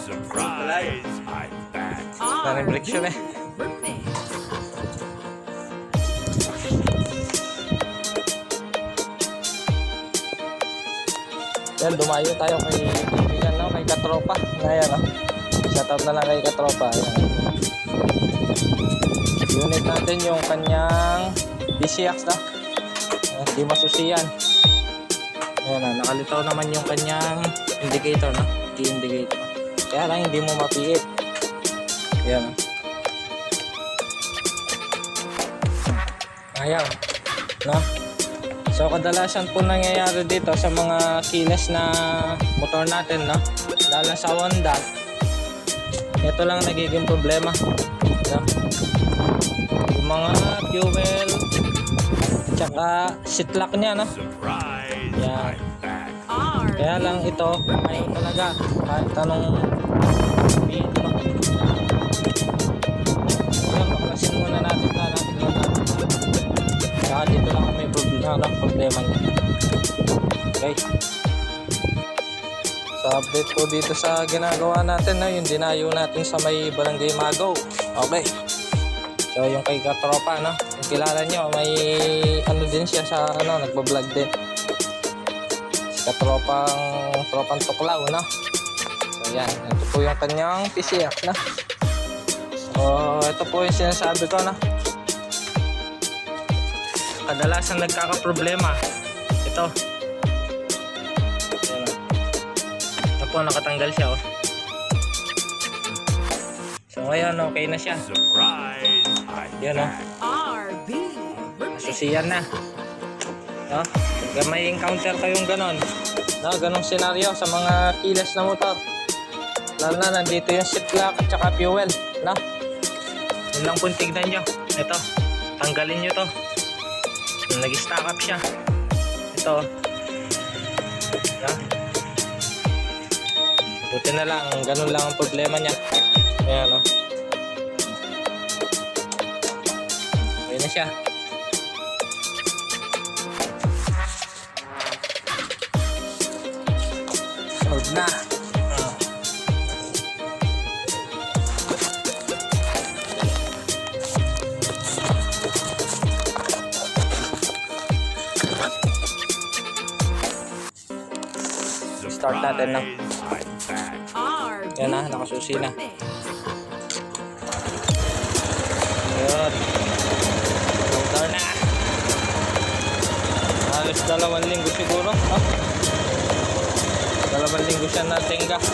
Surprise! I'm back. Na-reflection eh. Yan, dumayo tayo kay kaibigan, no? Kay Katropa. Ayan, no? Shoutout na lang kay Katropa. Ayan. Unit natin yung kanyang PCX, no? Ayan, di masusiyan. Ayan, no? Nakalitaw naman yung kanyang indicator, no? Key indicator. Kaya lang hindi mo mapiit. Ayan, no? Ayan, no? So kadalasan po nangyayari dito sa mga keyless na motor natin, no? Lalo sa Honda, ito lang nagiging problema, no? Yung mga fuel tsaka seat lock nya, no? Yan. Kaya lang ito ay talaga kahit anong speed, no? Yan, baklasin muna natin na natin saka dito lang may problema niya. Okay, so update po dito sa ginagawa natin, no? Yung dinayo natin sa may Barangay Magaw. Okay, so yung kay Katropa, no? Yung kilala nyo, may ano din siya sa ano, nagbablog din si Tropang Tuklaw, no? So yan, ito po yung kanyang PCX, no? So ito po yung sinasabi ko, no? Kadalasan nagkakaproblema ito. Ayan, ito po, nakatanggal siya, oh. So ngayon okay na siya. Yan, oh. Nasusiyan na, no? Pag may encounter kayong ganon, no? Ganong senaryo sa mga keyless na motor, lalo na nandito yung seat lock at saka fuel, no? Yun lang po, tignan nyo. Ito, tanggalin nyo to. Nag-stack up siya. Ito. Buti na lang, ganun lang ang problema niya. Ayan, no? Okay na siya. Sold na. Start natin na. Yan na, nakasusi na. Ayun. Motor na. Halos 2 linggo siguro, no? 2 linggo siya na tenga.